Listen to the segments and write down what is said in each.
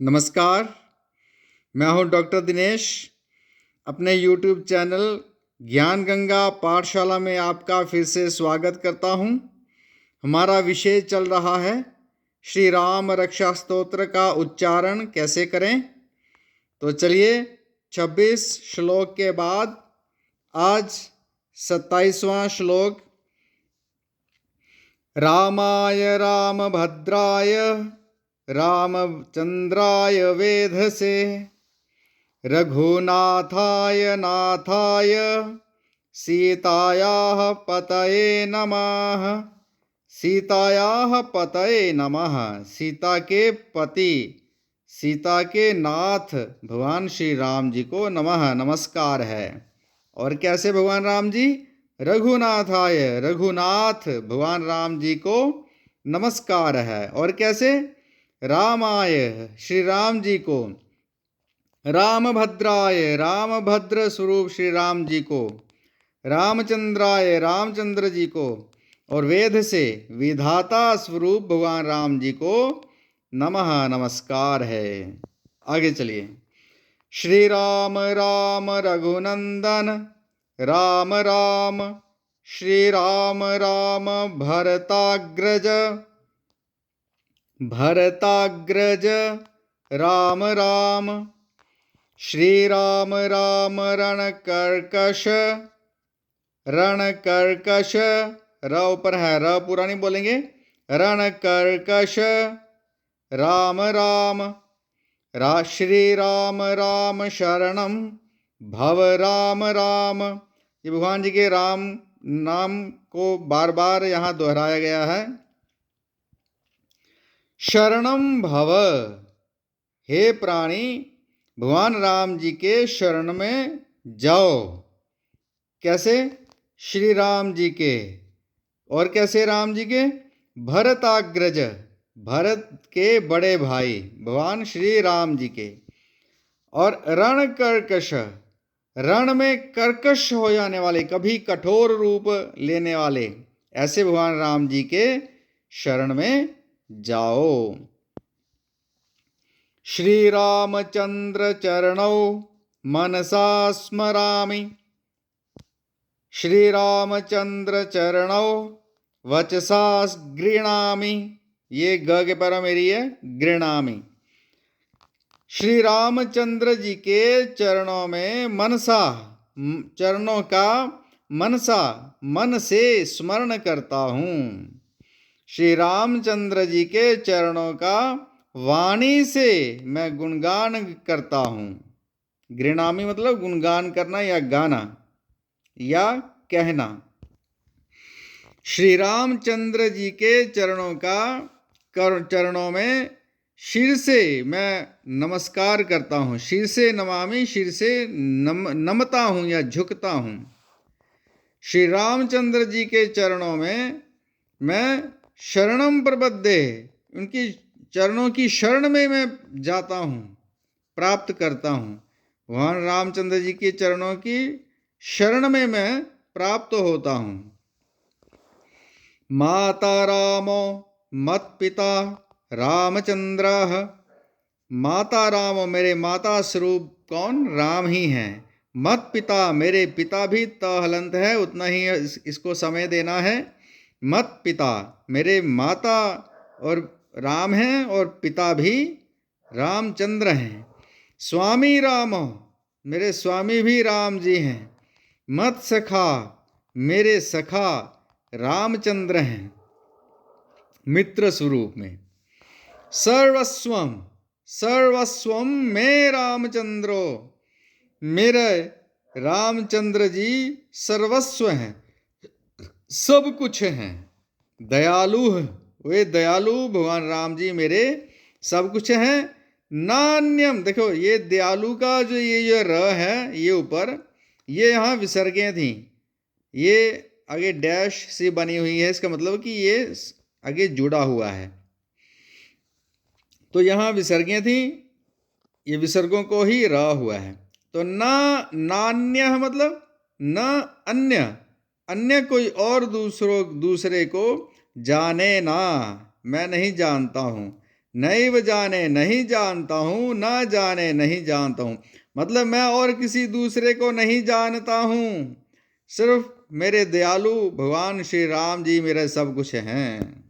नमस्कार, मैं हूं डॉक्टर दिनेश। अपने YouTube चैनल ज्ञान गंगा पाठशाला में आपका फिर से स्वागत करता हूं। हमारा विषय चल रहा है श्री राम रक्षा स्तोत्र का उच्चारण कैसे करें। तो चलिए 26 श्लोक के बाद आज 27वां श्लोक। रामाय रामभद्राय रामचंद्राय वेधसे रघुनाथाय नाथाय सीतायाः पतये नमः। सीतायाः पतये नमः। सीता के पति, सीता के नाथ भगवान श्री राम जी को नमः, नमस्कार है। और कैसे भगवान राम जी? रघुनाथाय, रघुनाथ भगवान राम जी को नमस्कार है। और कैसे? रामाय, श्री राम जी को। रामभद्राय, रामभद्र स्वरूप श्री राम जी को। रामचंद्राय, रामचंद्र जी को। और वेद से विधाता स्वरूप भगवान राम जी को नमः, नमस्कार है। आगे चलिए। श्री राम राम रघुनंदन राम राम, श्री राम राम भरताग्रज भरताग्रज राम राम, श्री राम राम रणकर्कश रणकर्कश, र ऊपर है, र पूरा नहीं बोलेंगे। रणकर्कश राम राम, श्री राम राम शरणम भव राम राम। ये भगवान जी के राम नाम को बार बार यहाँ दोहराया गया है। शरणम भव, हे प्राणी भगवान राम जी के शरण में जाओ। कैसे? श्री राम जी के। और कैसे राम जी के? भरताग्रज, भरत के बड़े भाई भगवान श्री राम जी के। और रण कर्कश, रण में कर्कश हो जाने वाले, कभी कठोर रूप लेने वाले, ऐसे भगवान राम जी के शरण में जाओ। श्री रामचंद्र चरणौ मनसा स्मरामि, श्री रामचंद्र चरणौ वचसा गृणामि। ये ग के पर मेरी है, गृणामि। श्री रामचंद्र जी के चरणों में मनसा, चरणों का मनसा, मन से स्मरण करता हूँ। श्री रामचंद्र जी के चरणों का वाणी से मैं गुणगान करता हूँ। गृणामी मतलब गुणगान करना या गाना या कहना। श्री रामचंद्र जी के चरणों में शिर से मैं नमस्कार करता हूँ। शिर से नमामि, शिर से नमता हूँ या झुकता हूँ। श्री रामचंद्र जी के चरणों में मैं शरणम प्रपद्ये, उनकी चरणों की शरण में मैं जाता हूँ, प्राप्त करता हूँ। भगवान रामचंद्र जी के चरणों की शरण में मैं प्राप्त होता हूँ। माता रामो मत पिता रामचंद्रः, माता रामो, मेरे माता स्वरूप कौन? राम ही हैं। मत पिता, मेरे पिता भी, त हलंत है, उतना ही इसको समय देना है। मत पिता, मेरे माता और राम हैं और पिता भी रामचंद्र हैं। स्वामी राम, मेरे स्वामी भी राम जी हैं। मत सखा, मेरे सखा रामचंद्र हैं मित्र स्वरूप में। सर्वस्वम, सर्वस्वम में रामचंद्रो, मेरे रामचंद्र जी सर्वस्व हैं, सब कुछ हैं। दयालु, वे दयालु भगवान राम जी मेरे सब कुछ हैं। नान्यम, देखो ये दयालु का जो ये र है, ये ऊपर, ये यहाँ विसर्गें थी, ये आगे डैश सी बनी हुई है। इसका मतलब कि ये आगे जुड़ा हुआ है। तो यहाँ विसर्गें थी, ये विसर्गों को ही र हुआ है। तो नान्य मतलब न अन्य, अन्य कोई और दूसरे को जाने ना, मैं नहीं जानता हूँ। नैव जाने नहीं जानता हूँ, ना जाने नहीं जानता हूँ। मतलब मैं और किसी दूसरे को नहीं जानता हूँ, सिर्फ मेरे दयालु भगवान श्री राम जी मेरे सब कुछ हैं।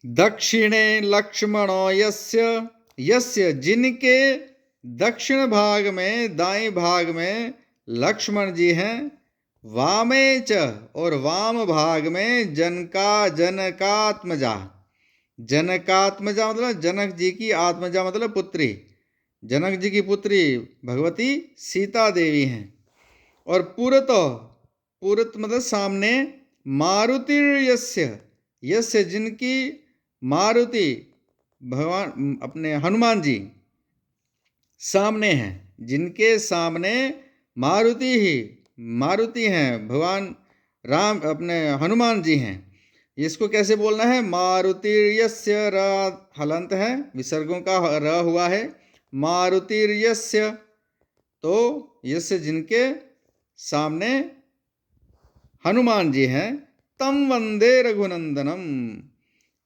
दक्षिणे लक्ष्मणो यस्य, यस्य जिनके दक्षिण भाग में दाएं भाग में लक्ष्मण जी हैं, वामे च और वाम भाग में जनकात्मजा, जनकात्मजा मतलब जनक जी की आत्मजा मतलब पुत्री, जनक जी की पुत्री भगवती सीता देवी हैं। और पुरत मतलब सामने, मारुतिर्यस्य, यस्य जिनकी, मारुति भगवान अपने हनुमान जी सामने हैं, जिनके सामने मारुति हैं, भगवान राम अपने हनुमान जी हैं। इसको कैसे बोलना है? मारुतिर्यस्य, र हलंत है, विसर्गों का र हुआ है, मारुतिर्यस्य। तो यस्य जिनके सामने हनुमान जी हैं, तम वंदे रघुनंदनम,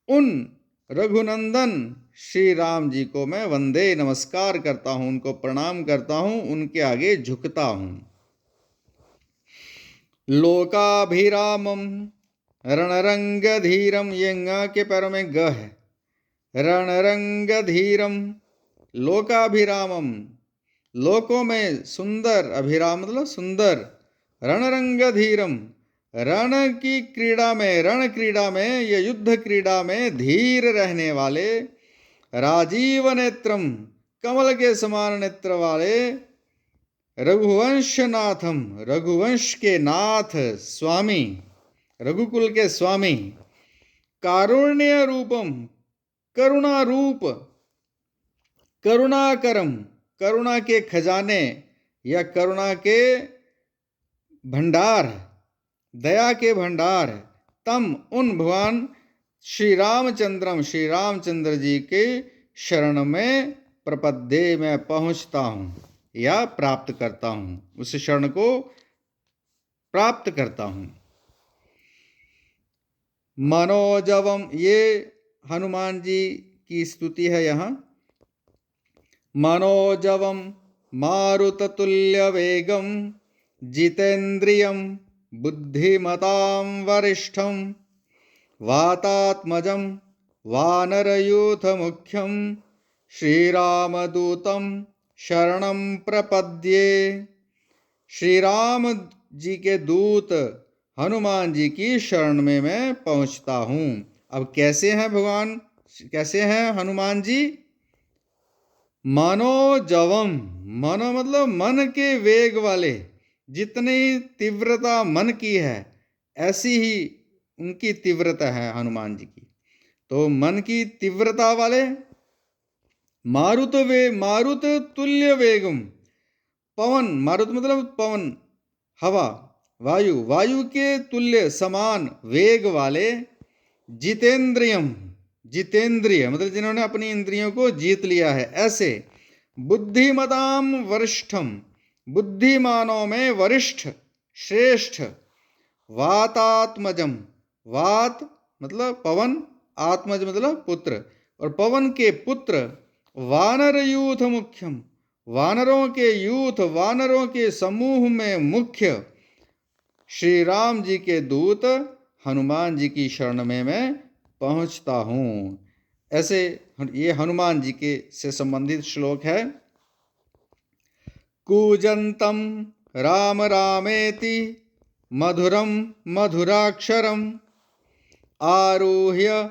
उन रघुनंदन श्री राम जी को मैं वंदे नमस्कार करता हूं, उनको प्रणाम करता हूं, उनके आगे झुकता हूं। लोकाभिरामम रणरंगधीरम, ये ङ के पैरों में ग है, रणरंगधीरम लोकाभिरामम, लोकों में सुंदर, अभिराम मतलब सुंदर, रणरंगधीरम रण की क्रीड़ा में, रण क्रीड़ा में, ये युद्ध क्रीड़ा में धीर रहने वाले, राजीव नेत्रम कमल के समान नेत्र वाले, रघुवंश नाथम रघुवंश के नाथ स्वामी, रघुकुल के स्वामी, कारुण्य रूपम करुणा रूप, करुणाकरम करुणा के खजाने या करुणा के भंडार, दया के भंडार, तम उन भगवान श्री रामचंद्रम श्री रामचंद्र जी के शरण में प्रपद्ये मैं पहुंचता हूं या प्राप्त करता हूं, उस शरण को प्राप्त करता हूं। मनोजवम, ये हनुमान जी की स्तुति है यहाँ। मनोजवम मारुततुल्य वेगम जितेन्द्रियम बुद्धिमतां वरिष्ठम वातात्मजं वानरयूथ मुख्यम श्रीरामदूतम शरणं प्रपद्ये। श्री राम जी के दूत हनुमान जी की शरण में मैं पहुंचता हूं। अब कैसे हैं भगवान, कैसे हैं हनुमान जी? मनोजवम, मनो मतलब मन के वेग वाले, जितनी तीव्रता मन की है ऐसी ही उनकी तीव्रता है हनुमान जी की। तो मन की तीव्रता वाले, मारुत तुल्य वेगम, पवन, मारुत मतलब पवन, हवा, वायु के तुल्य समान वेग वाले, जितेंद्रियम, जितेंद्रिय मतलब जिन्होंने अपनी इंद्रियों को जीत लिया है ऐसे, बुद्धिमताम वरिष्ठम बुद्धिमानों में वरिष्ठ श्रेष्ठ, वातात्मजम, वात मतलब पवन, आत्मज मतलब पुत्र, और पवन के पुत्र, वानर यूथ मुख्यम, वानरों के यूथ, वानरों के समूह में मुख्य, श्री राम जी के दूत हनुमान जी की शरण में मैं पहुंचता हूं। ऐसे ये हनुमान जी के से संबंधित श्लोक है। कूजंतम राम रामेति मधुरम मधुराक्षरम आरुह्य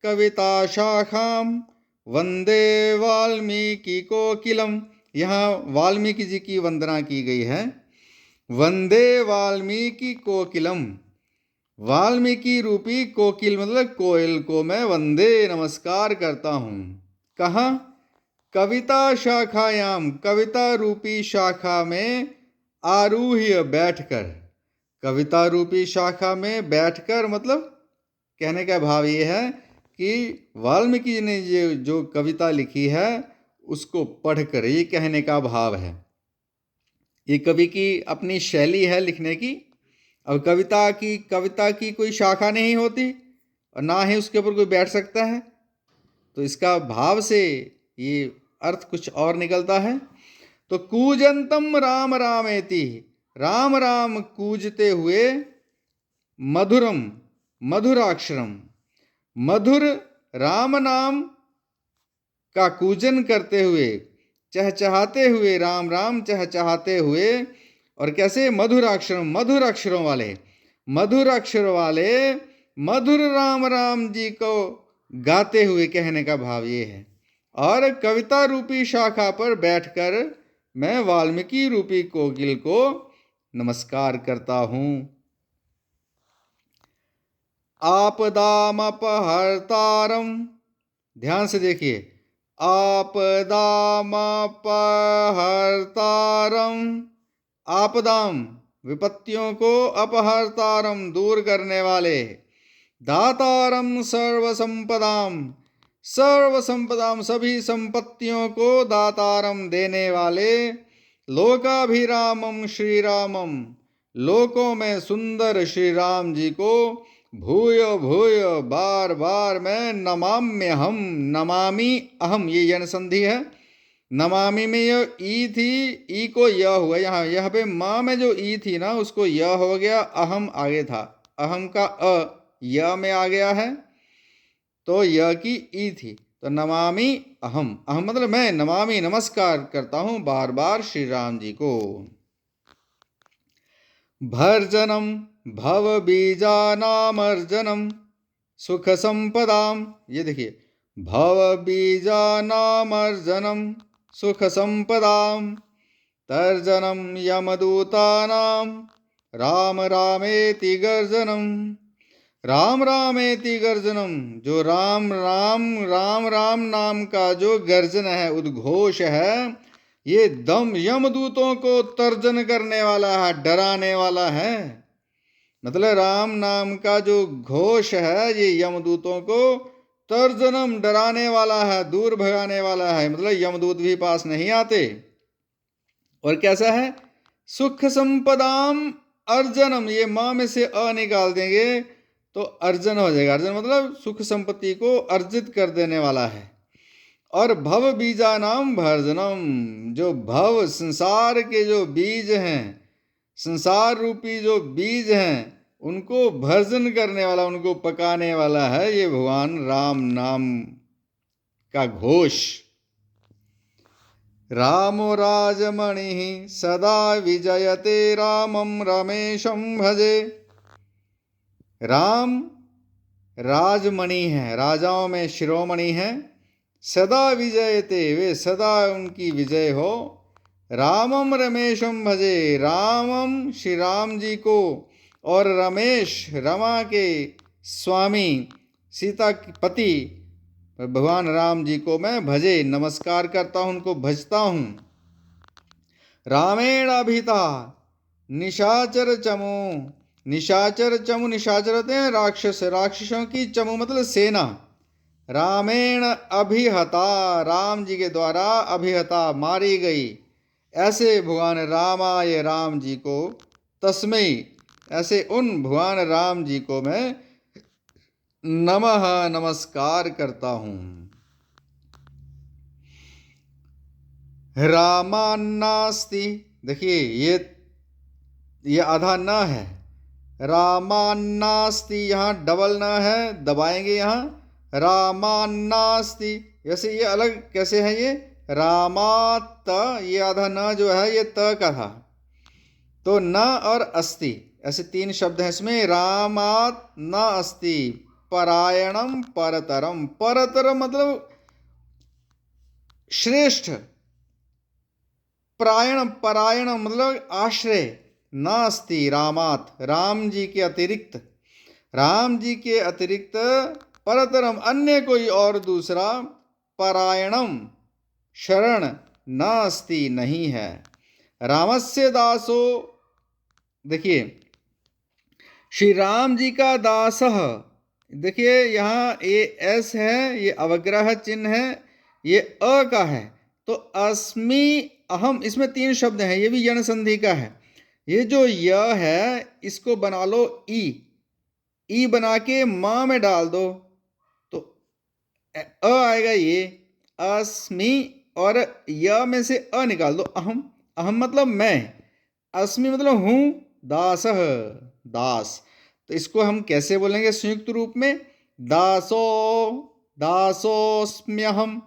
कविता शाखाम वंदे वाल्मीकि कोकिलम। यहाँ वाल्मीकि जी की वंदना की गई है। वंदे वाल्मीकि कोकिलम, वाल्मीकि रूपी कोकिल मतलब कोयल को मैं वंदे नमस्कार करता हूँ। कहाँ? कविता शाखायाम, कविता रूपी शाखा में आरूह्य बैठकर, कविता रूपी शाखा में बैठकर मतलब कहने का भाव ये है कि वाल्मीकि जी ने जो कविता लिखी है उसको पढ़कर, ये कहने का भाव है। ये कवि की अपनी शैली है लिखने की। अब कविता की कोई शाखा नहीं होती और ना ही उसके ऊपर कोई बैठ सकता है। तो इसका भाव से ये अर्थ कुछ और निकलता है। तो कूजंतम राम रामेति, राम राम कूजते हुए, मधुरम मधुराक्षरम, मधुर राम नाम का कूजन करते हुए, चहचहाते हुए, राम राम चहचहाते हुए, और कैसे, मधुर अक्षरों, मधुर अक्षरों वाले, मधुर अक्षर वाले मधुर राम राम जी को गाते हुए, कहने का भाव ये है। और कविता रूपी शाखा पर बैठकर मैं वाल्मीकि रूपी कोकिल को नमस्कार करता हूं। आपदामपहर्तारम, ध्यान से देखिए, आपदामपहर्तारम, आपदाम विपत्तियों को, अपहर्तारम दूर करने वाले, दातारम सर्वसंपदाम, सर्वसंपदाम सभी संपत्तियों को दातारम देने वाले, लोकाभिरामम श्री रामम, लोकों में सुंदर श्री राम जी को भूयो भूयो बार बार मैं नमाम्य हम, नमामि अहम, ये यन संधि है। नमामि में यह ई थी, ई को यह हुआ, यहाँ पे माँ में जो ई थी ना उसको यह हो गया, अहम आगे था, अहम का अ यह में आ गया है, तो यह की ई थी, तो नमामि अहम, अहम मतलब मैं, नमामि नमस्कार करता हूं बार बार श्री राम जी को। भर्जनम भव बीजानामर्जनम सुख संपदाम, ये देखिए, भव बीजानामर्जनम सुख संपदाम, तर्जनम यमदूतानाम राम रामेति गर्जनम, राम रामेति गर्जनम, जो राम राम राम राम नाम का जो गर्जन है, उद्घोष है, ये दम यमदूतों को तर्जन करने वाला है, डराने वाला है। मतलब राम नाम का जो घोष है ये यमदूतों को तर्जनम डराने वाला है, दूर भगाने वाला है, मतलब यमदूत भी पास नहीं आते। और कैसा है, सुख संपदाम अर्जनम, ये माँ में से अ निकाल देंगे तो अर्जन हो जाएगा, अर्जन मतलब सुख संपत्ति को अर्जित कर देने वाला है। और भव बीजा नाम भर्जनम, जो भव संसार के जो बीज हैं, संसार रूपी जो बीज हैं, उनको भर्जन करने वाला, उनको पकाने वाला है ये भगवान राम नाम का घोष। रामो राजमणि सदा विजयते रामम रमेशम भजे, राम राजमणि है, राजाओं में शिरोमणि है, सदा विजयते, वे सदा उनकी विजय हो, रामम रमेशम भजे, रामम श्री राम जी को, और रमेश रमा के स्वामी, सीता के पति भगवान राम जी को मैं भजे, नमस्कार करता हूं, उनको भजता हूं। रामेण अभिता निशाचर चमु, निशाचर चमु, निशाचर होते हैं राक्षस, राक्षसों की, चमु मतलब सेना, रामेण अभिहता, राम जी के द्वारा अभिहता मारी गई, ऐसे भगवान रामाय राम जी को, तस्मै ऐसे उन भगवान राम जी को मैं नमः नमस्कार करता हूं। रामान्नास्ति, देखिए ये आधा न है, रामान्नास्ति, यहाँ डबल न है, दबाएंगे यहाँ, रामान्नास्ति, वैसे ये अलग कैसे है, ये रामात, ये आधा न जो है ये त का था, तो न और अस्ति ऐसे तीन शब्द हैं इसमें, रामात न अस्ति, परायणम परतरम, परतरम मतलब श्रेष्ठ, परायण, परायण मतलब आश्रय, नास्ति रामात, राम जी के अतिरिक्त, राम जी के अतिरिक्त, परतरम अन्य कोई और दूसरा, परायणम शरण, नास्ति नहीं है। रामस्य दासो, देखिए श्री राम जी का दासः, देखिए यहाँ ये एस है, ये अवग्रह चिन्ह है, ये अ का है, तो अस्मि अहम, इसमें तीन शब्द हैं, ये भी यण संधि का है, ये जो य है इसको बना लो ई, ई बना के माँ में डाल दो, तो आएगा ये, अस्मि, और य में से अ निकाल दो, अहम। अहम मतलब मैं, अस्मि मतलब हूँ, दासः दास। तो इसको हम कैसे बोलेंगे संयुक्त रूप में? दासो, दासोस्म्यहम।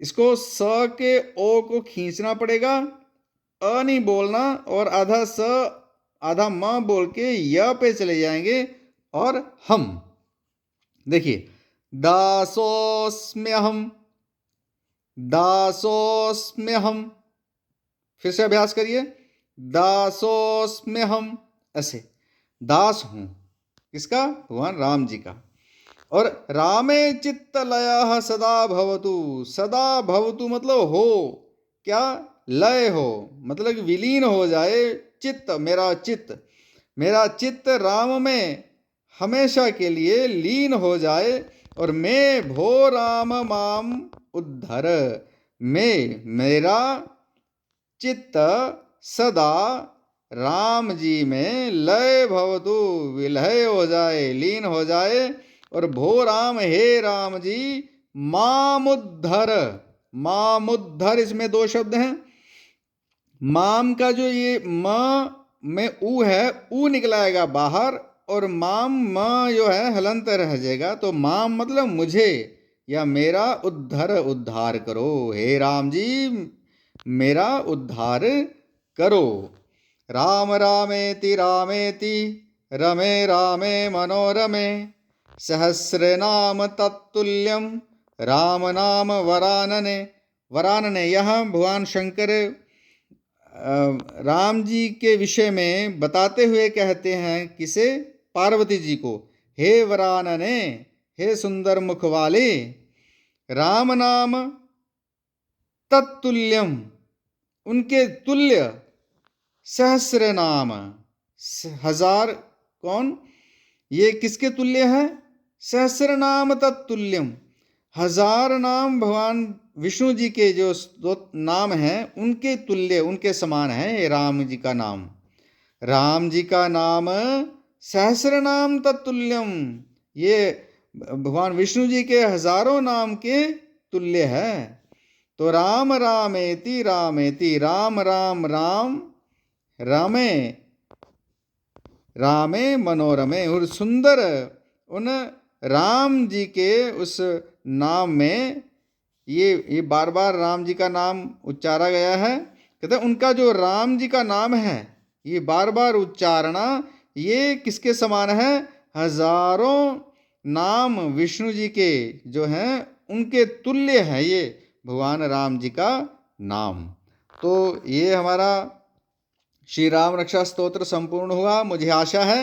इसको स के ओ को खींचना पड़ेगा, अ नहीं बोलना, और आधा स आधा म बोल के य पे चले जाएंगे और हम। देखिए, दासोस्म्यहम, दासोस्म्यहम। फिर से अभ्यास करिए, दासोस्म्यहम, ऐसे। दास हूं, किसका? भगवान राम जी का। और रामे चित्त लय सदा भवतु। सदा भवतु मतलब हो, क्या? लय हो, मतलब विलीन हो जाए। चित्त, मेरा चित्त, मेरा चित्त राम में हमेशा के लिए लीन हो जाए। और मैं भो राम माम उद्धर, मैं, मेरा चित्त सदा राम जी में लय भवतु, विलय हो जाए, लीन हो जाए। और भो राम, हे राम जी, मामुद्धर। मामुद्धर, इसमें दो शब्द हैं। माम का जो ये म में ऊ है, ऊ निकलाएगा बाहर, और माम म जो है हलंत रह जाएगा। तो माम मतलब मुझे या मेरा, उद्धर उद्धार करो, हे राम जी मेरा उद्धार करो। राम रामेति रामेति रमे रामे मनोरमे, सहस्रनाम तत्तुल्यम राम नाम वरानने। वरानने, यहाँ भगवान शंकर राम जी के विषय में बताते हुए कहते हैं, किसे? पार्वती जी को, हे वरानने, हे सुंदर मुख वाले, राम नाम तत्तुल्यम, उनके तुल्य, सहस्र नाम, हजार, कौन? ये किसके तुल्य है? सहस्र नाम तत्तुल्यम, हजार नाम भगवान विष्णु जी के जो नाम हैं उनके तुल्य, उनके समान है ये राम जी का नाम। राम जी का नाम सहस्र नाम तत्तुल्यम, ये भगवान विष्णु जी के हजारों नाम के तुल्य है। तो राम रामेति रामेति, राम राम राम रामे रामे मनोरमे, और सुंदर उन राम जी के उस नाम में ये बार बार राम जी का नाम उच्चारा गया है। कहते हैं उनका जो राम जी का नाम है, ये बार बार उच्चारणा, ये किसके समान है? हजारों नाम विष्णु जी के जो हैं उनके तुल्य है ये भगवान राम जी का नाम। तो ये हमारा श्री राम रक्षा स्तोत्र संपूर्ण हुआ। मुझे आशा है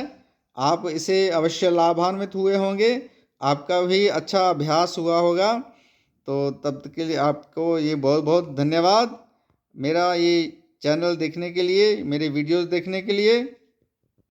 आप इसे अवश्य लाभान्वित हुए होंगे, आपका भी अच्छा अभ्यास हुआ होगा। तो तब तक के लिए आपको ये बहुत बहुत धन्यवाद, मेरा ये चैनल देखने के लिए, मेरे वीडियोस देखने के लिए।